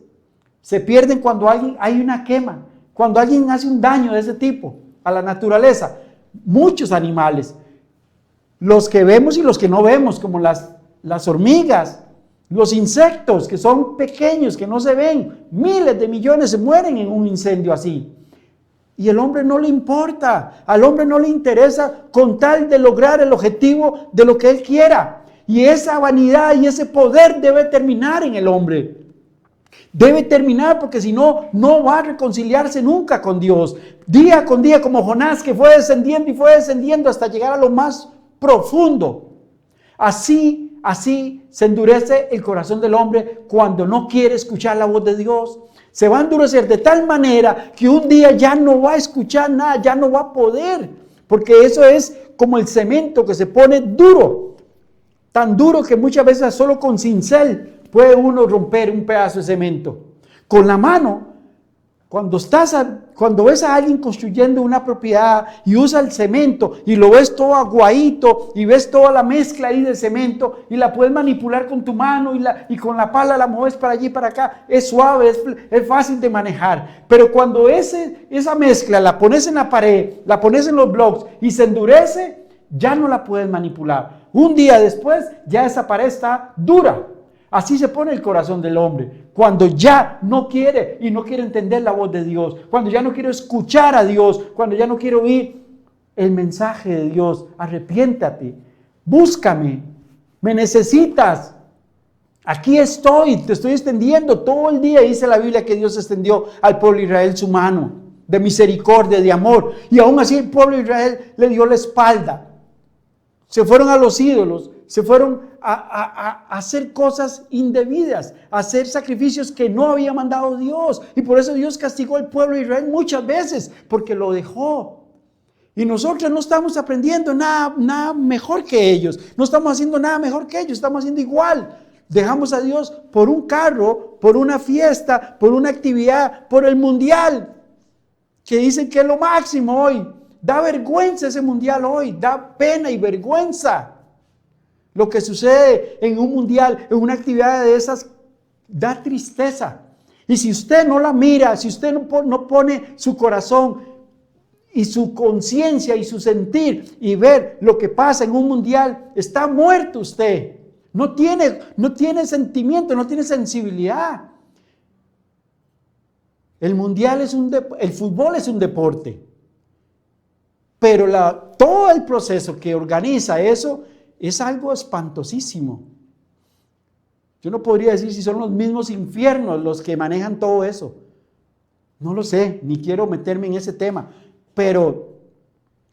se pierden cuando hay una quema? Cuando alguien hace un daño de ese tipo a la naturaleza. Muchos animales, los que vemos y los que no vemos, como las hormigas, los insectos que son pequeños, que no se ven, miles de millones se mueren en un incendio así. Y al hombre no le importa, al hombre no le interesa con tal de lograr el objetivo de lo que él quiera. Y esa vanidad y ese poder debe terminar en el hombre. Debe terminar, porque si no, no va a reconciliarse nunca con Dios. Día con día, como Jonás, que fue descendiendo hasta llegar a lo más profundo. Así se endurece el corazón del hombre cuando no quiere escuchar la voz de Dios. Se va a endurecer de tal manera que un día ya no va a escuchar nada, ya no va a poder, porque eso es como el cemento que se pone duro, tan duro que muchas veces solo con cincel puede uno romper un pedazo de cemento. Con la mano Cuando ves a alguien construyendo una propiedad y usa el cemento y lo ves todo aguadito y ves toda la mezcla ahí de cemento y la puedes manipular con tu mano y con la pala la mueves para allí y para acá, es suave, es fácil de manejar. Pero cuando esa mezcla la pones en la pared, la pones en los blocks y se endurece, ya no la puedes manipular. Un día después ya esa pared está dura. Así se pone el corazón del hombre, cuando ya no quiere y no quiere entender la voz de Dios, cuando ya no quiere escuchar a Dios, cuando ya no quiere oír el mensaje de Dios. Arrepiéntate, búscame, me necesitas. Aquí estoy, te estoy extendiendo todo el día. Dice la Biblia que Dios extendió al pueblo de Israel su mano de misericordia, de amor, y aún así el pueblo de Israel le dio la espalda. Se fueron a los ídolos, se fueron a hacer cosas indebidas, a hacer sacrificios que no había mandado Dios. Y por eso Dios castigó al pueblo de Israel muchas veces, porque lo dejó. Y nosotros no estamos aprendiendo nada mejor que ellos. No estamos haciendo nada mejor que ellos, estamos haciendo igual. Dejamos a Dios por un carro, por una fiesta, por una actividad, por el mundial, que dicen que es lo máximo hoy. Da vergüenza ese mundial hoy, da pena y vergüenza. Lo que sucede en un mundial, en una actividad de esas, da tristeza. Y si usted no la mira, si usted no pone su corazón y su conciencia y su sentir y ver lo que pasa en un mundial, está muerto usted. No tiene sentimiento, no tiene sensibilidad. El fútbol es un deporte. Pero todo el proceso que organiza eso es algo espantosísimo. Yo no podría decir si son los mismos infiernos los que manejan todo eso. No lo sé, ni quiero meterme en ese tema. Pero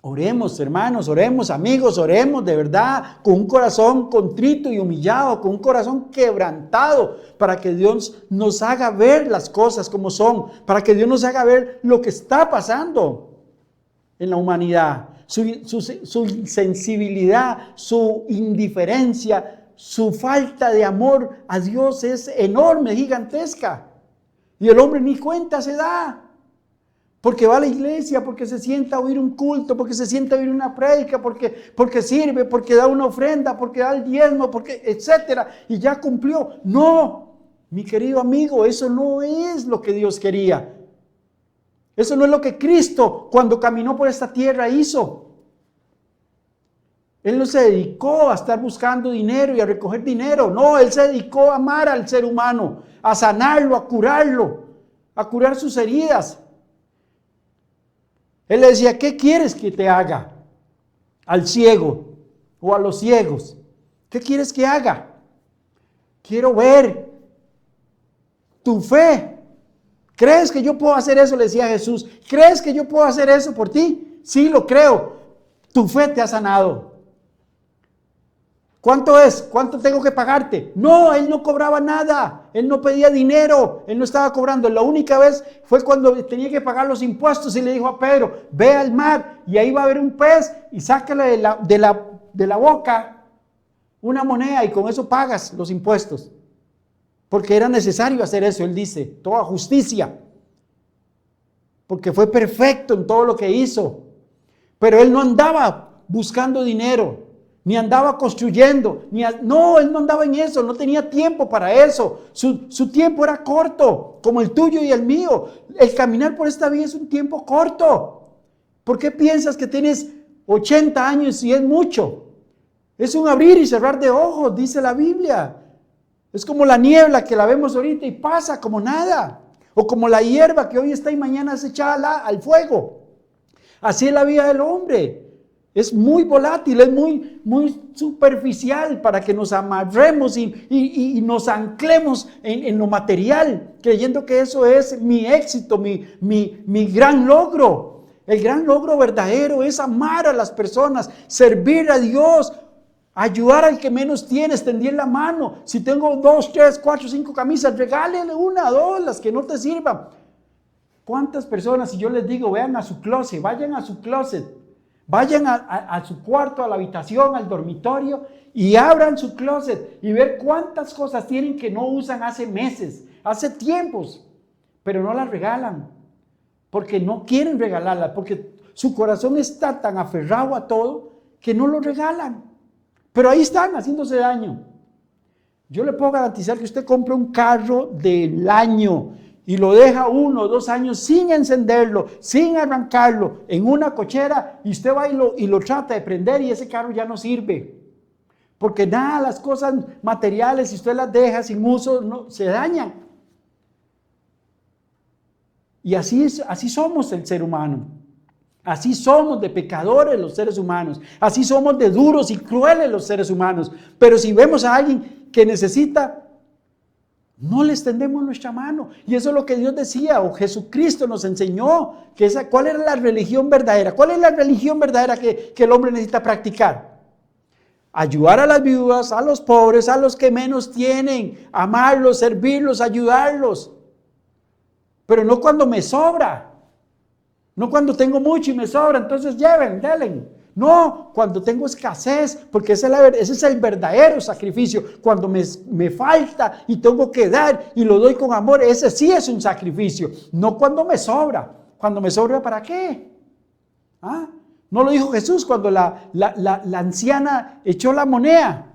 oremos, hermanos, oremos, amigos, oremos de verdad, con un corazón contrito y humillado, con un corazón quebrantado, para que Dios nos haga ver las cosas como son, para que Dios nos haga ver lo que está pasando en la humanidad, su insensibilidad, su indiferencia, su falta de amor a Dios es enorme, gigantesca. Y el hombre ni cuenta se da, porque va a la iglesia, porque se sienta a oír un culto, porque se sienta a oír una prédica, porque sirve, porque da una ofrenda, porque da el diezmo, porque etcétera, y ya cumplió. No, mi querido amigo, eso no es lo que Dios quería. Eso no es lo que Cristo, cuando caminó por esta tierra, hizo. Él no se dedicó a estar buscando dinero y a recoger dinero. No, Él se dedicó a amar al ser humano, a sanarlo, a curar sus heridas. Él le decía, ¿qué quieres que te haga? Al ciego o a los ciegos. ¿Qué quieres que haga? Quiero ver tu fe. ¿Crees que yo puedo hacer eso? Le decía Jesús. ¿Crees que yo puedo hacer eso por ti? Sí, lo creo. Tu fe te ha sanado. ¿Cuánto es? ¿Cuánto tengo que pagarte? No, él no cobraba nada. Él no pedía dinero. Él no estaba cobrando. La única vez fue cuando tenía que pagar los impuestos y le dijo a Pedro, ve al mar y ahí va a haber un pez y sácale de la boca una moneda y con eso pagas los impuestos. Porque era necesario hacer eso, él dice, toda justicia. Porque fue perfecto en todo lo que hizo. Pero él no andaba buscando dinero, ni andaba construyendo. No, él no andaba en eso, no tenía tiempo para eso. Su tiempo era corto, como el tuyo y el mío. El caminar por esta vida es un tiempo corto. ¿Por qué piensas que tienes 80 años y es mucho? Es un abrir y cerrar de ojos, dice la Biblia. Es como la niebla que la vemos ahorita y pasa como nada. O como la hierba que hoy está y mañana es echada al fuego. Así es la vida del hombre. Es muy volátil, es muy superficial para que nos amarremos y nos anclemos en lo material, creyendo que eso es mi éxito, mi gran logro. El gran logro verdadero es amar a las personas, servir a Dios, ayudar al que menos tiene, extender la mano. Si tengo 2, 3, 4, 5 camisas, regálele 1, 2, las que no te sirvan. ¿Cuántas personas, si yo les digo, vayan a su closet, vayan a su cuarto, a la habitación, al dormitorio y abran su closet y ver cuántas cosas tienen que no usan hace meses, hace tiempos, pero no las regalan, porque no quieren regalarla, porque su corazón está tan aferrado a todo que no lo regalan. Pero ahí están haciéndose daño. Yo le puedo garantizar que usted compra un carro del año y lo deja 1 o 2 años sin encenderlo, sin arrancarlo, en una cochera, y usted va y lo trata de prender y ese carro ya no sirve. Porque nada, las cosas materiales, si usted las deja sin uso, no, se dañan. Y así somos el ser humano. Así somos de pecadores los seres humanos. Así somos de duros y crueles los seres humanos. Pero si vemos a alguien que necesita, no le extendemos nuestra mano. Y eso es lo que Dios decía, o Jesucristo nos enseñó, cuál era la religión verdadera. ¿Cuál es la religión verdadera que el hombre necesita practicar? Ayudar a las viudas, a los pobres, a los que menos tienen, amarlos, servirlos, ayudarlos. Pero no cuando me sobra. No cuando tengo mucho y me sobra, entonces denle. No, cuando tengo escasez, porque ese es el verdadero sacrificio. Cuando me falta y tengo que dar y lo doy con amor, ese sí es un sacrificio. No cuando me sobra. Cuando me sobra, ¿para qué? ¿Ah? ¿No lo dijo Jesús cuando la anciana echó la moneda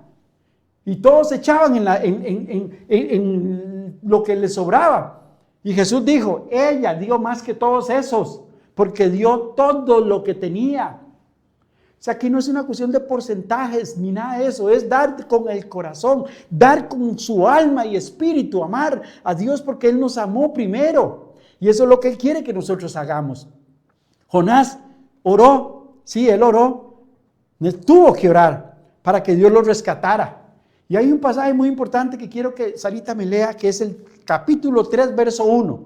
y todos echaban en lo que les sobraba? Y Jesús dijo, ella dio más que todos esos, porque dio todo lo que tenía. O sea, aquí no es una cuestión de porcentajes ni nada de eso, es dar con el corazón, dar con su alma y espíritu, amar a Dios porque Él nos amó primero. Y eso es lo que Él quiere que nosotros hagamos. Jonás oró, sí, él oró, él tuvo que orar para que Dios lo rescatara. Y hay un pasaje muy importante que quiero que Sarita me lea, que es el capítulo 3, verso 1,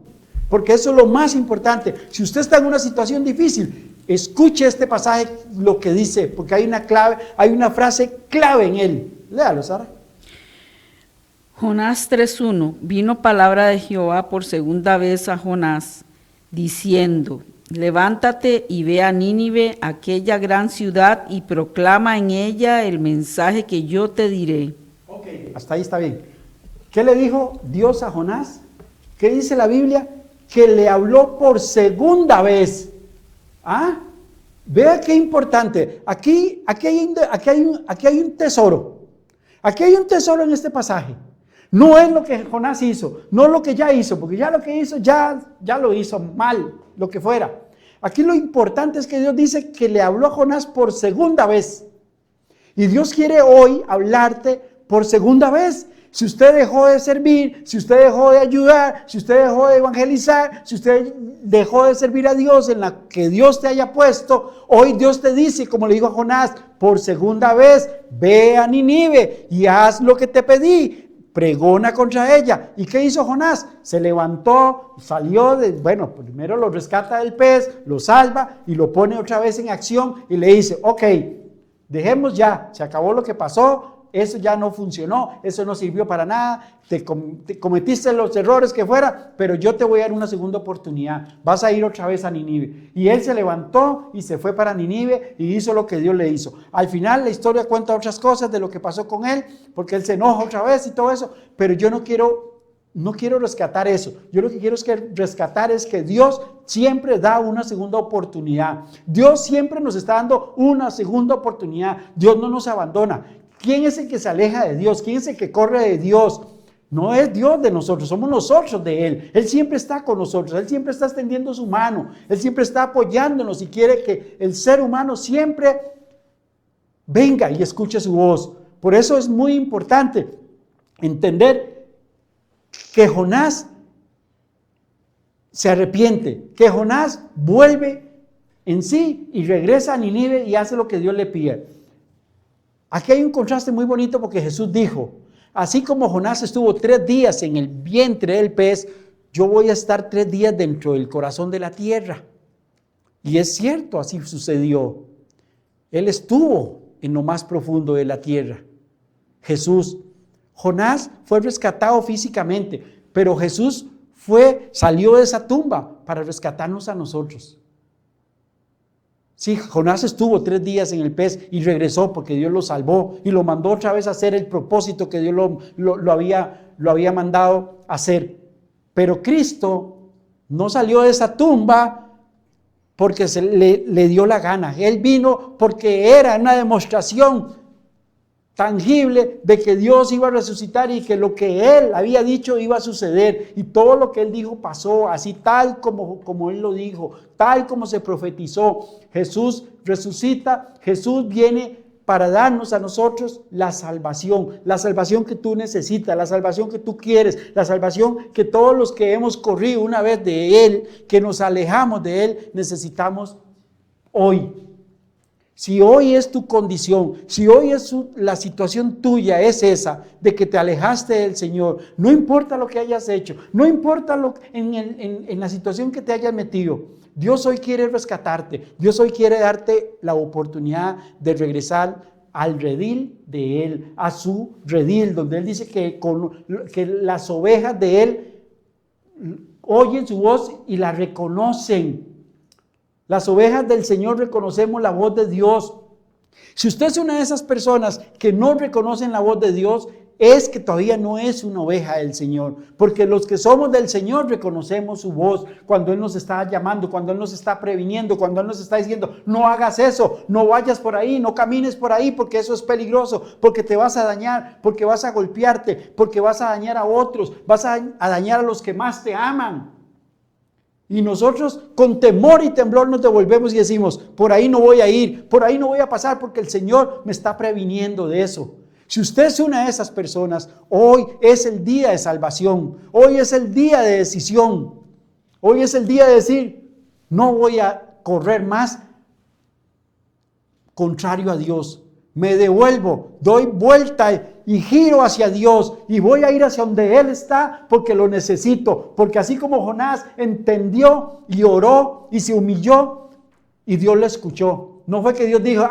porque eso es lo más importante. Si usted está en una situación difícil, escuche este pasaje, lo que dice, porque hay una frase clave en él. Léalo, Sara. Jonás 3:1. Vino palabra de Jehová por segunda vez a Jonás, diciendo: levántate y ve a Nínive, aquella gran ciudad, y proclama en ella el mensaje que yo te diré. Ok, hasta ahí está bien. ¿Qué le dijo Dios a Jonás? ¿Qué dice la Biblia? Que le habló por segunda vez. ¿Ah? Vea qué importante. Aquí hay un tesoro. Aquí hay un tesoro en este pasaje. No es lo que Jonás hizo, no lo que ya hizo, porque ya lo que hizo, ya lo hizo mal, lo que fuera. Aquí lo importante es que Dios dice que le habló a Jonás por segunda vez. Y Dios quiere hoy hablarte por segunda vez. Si usted dejó de servir, si usted dejó de ayudar, si usted dejó de evangelizar, si usted dejó de servir a Dios en la que Dios te haya puesto, hoy Dios te dice, como le dijo a Jonás, por segunda vez, ve a Nínive y haz lo que te pedí. Pregona contra ella. ¿Y qué hizo Jonás? Se levantó, salió primero lo rescata del pez, lo salva y lo pone otra vez en acción y le dice, ok, dejemos ya, se acabó lo que pasó, eso ya no funcionó, eso no sirvió para nada, te cometiste los errores que fuera, pero yo te voy a dar una segunda oportunidad, vas a ir otra vez a Nínive. Y él se levantó y se fue para Nínive y hizo lo que Dios le hizo. Al final la historia cuenta otras cosas de lo que pasó con él, porque él se enoja otra vez y todo eso, pero yo no quiero rescatar eso. Yo lo que quiero rescatar es que Dios siempre da una segunda oportunidad. Dios siempre nos está dando una segunda oportunidad. Dios no nos abandona. ¿Quién es el que se aleja de Dios? ¿Quién es el que corre de Dios? No es Dios de nosotros, somos nosotros de Él. Él siempre está con nosotros, Él siempre está extendiendo su mano, Él siempre está apoyándonos y quiere que el ser humano siempre venga y escuche su voz. Por eso es muy importante entender que Jonás se arrepiente, que Jonás vuelve en sí y regresa a Nínive y hace lo que Dios le pide. Aquí hay un contraste muy bonito porque Jesús dijo, así como Jonás estuvo 3 días en el vientre del pez, yo voy a estar 3 días dentro del corazón de la tierra. Y es cierto, así sucedió. Él estuvo en lo más profundo de la tierra. Jonás fue rescatado físicamente, pero Jesús salió de esa tumba para rescatarnos a nosotros. Sí, Jonás estuvo 3 días en el pez y regresó porque Dios lo salvó y lo mandó otra vez a hacer el propósito que Dios lo había mandado a hacer. Pero Cristo no salió de esa tumba porque le dio la gana. Él vino porque era una demostración tangible de que Dios iba a resucitar y que lo que Él había dicho iba a suceder. Y todo lo que Él dijo pasó, así tal como Él lo dijo, tal como se profetizó. Jesús resucita, Jesús viene para darnos a nosotros la salvación que tú necesitas, la salvación que tú quieres, la salvación que todos los que hemos corrido una vez de Él, que nos alejamos de Él, necesitamos hoy. Si hoy es tu condición, si hoy es la situación tuya es esa, de que te alejaste del Señor, no importa lo que hayas hecho, no importa en la situación que te hayas metido, Dios hoy quiere rescatarte, Dios hoy quiere darte la oportunidad de regresar al redil de Él, a su redil, donde Él dice que las ovejas de Él oyen su voz y la reconocen. Las ovejas del Señor reconocemos la voz de Dios. Si usted es una de esas personas que no reconocen la voz de Dios, es que todavía no es una oveja del Señor. Porque los que somos del Señor reconocemos su voz cuando Él nos está llamando, cuando Él nos está previniendo, cuando Él nos está diciendo, no hagas eso, no vayas por ahí, no camines por ahí porque eso es peligroso, porque te vas a dañar, porque vas a golpearte, porque vas a dañar a otros, vas a dañar a los que más te aman. Y nosotros con temor y temblor nos devolvemos y decimos, por ahí no voy a ir, por ahí no voy a pasar porque el Señor me está previniendo de eso. Si usted es una de esas personas, hoy es el día de salvación, hoy es el día de decisión, hoy es el día de decir, no voy a correr más contrario a Dios. Me devuelvo, doy vuelta y giro hacia Dios y voy a ir hacia donde Él está porque lo necesito. Porque así como Jonás entendió y oró y se humilló y Dios lo escuchó. No fue que Dios dijo,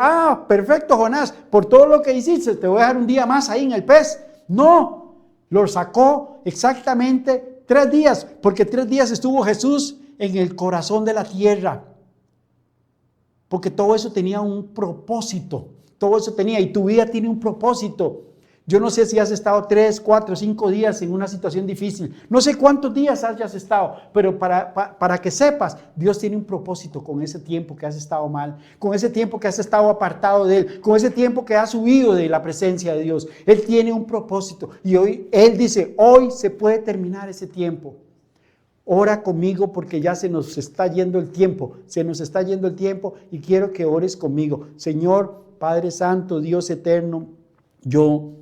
perfecto Jonás, por todo lo que hiciste te voy a dejar un día más ahí en el pez. No, lo sacó exactamente 3 días, porque 3 días estuvo Jesús en el corazón de la tierra. Porque todo eso tenía un propósito. Todo eso tenía, y tu vida tiene un propósito. Yo no sé si has estado 3, 4, 5 días en una situación difícil. No sé cuántos días hayas estado, pero para que sepas, Dios tiene un propósito con ese tiempo que has estado mal, con ese tiempo que has estado apartado de Él, con ese tiempo que has huido de la presencia de Dios. Él tiene un propósito y hoy Él dice, hoy se puede terminar ese tiempo. Ora conmigo porque ya se nos está yendo el tiempo, y quiero que ores conmigo. Señor, Padre Santo, Dios eterno, yo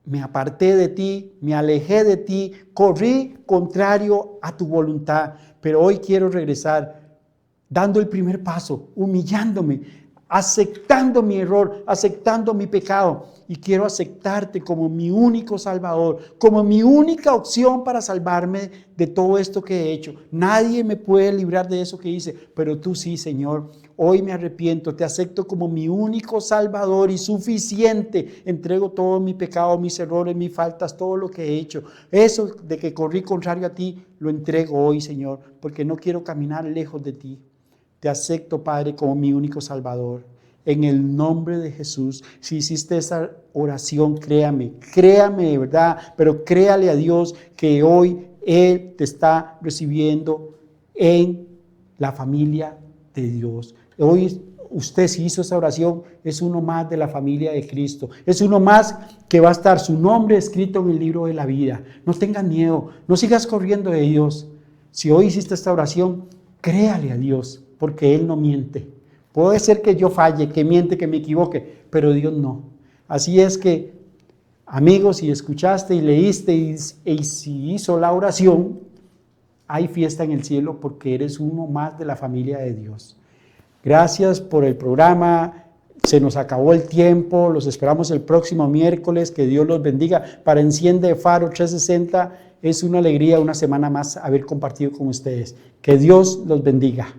me aparté de ti, me alejé de ti, corrí contrario a tu voluntad, pero hoy quiero regresar dando el primer paso, humillándome, aceptando mi error, aceptando mi pecado, y quiero aceptarte como mi único Salvador, como mi única opción para salvarme de todo esto que he hecho. Nadie me puede librar de eso que hice, pero tú sí, Señor. Hoy me arrepiento, te acepto como mi único Salvador y suficiente. Entrego todo mi pecado, mis errores, mis faltas, todo lo que he hecho. Eso de que corrí contrario a ti, lo entrego hoy, Señor, porque no quiero caminar lejos de ti. Te acepto, Padre, como mi único Salvador. En el nombre de Jesús, si hiciste esa oración, créame de verdad, pero créale a Dios que hoy Él te está recibiendo en la familia de Dios. Hoy usted, si hizo esa oración, es uno más de la familia de Cristo. Es uno más que va a estar su nombre escrito en el libro de la vida. No tengas miedo, no sigas corriendo de Dios. Si hoy hiciste esta oración, créale a Dios, porque Él no miente. Puede ser que yo falle, que miente, que me equivoque, pero Dios no. Así es que, amigos, si escuchaste y leíste y si hizo la oración, hay fiesta en el cielo porque eres uno más de la familia de Dios. Gracias por el programa. Se nos acabó el tiempo. Los esperamos el próximo miércoles. Que Dios los bendiga. Para Enciende Faro 360 es una alegría una semana más haber compartido con ustedes. Que Dios los bendiga.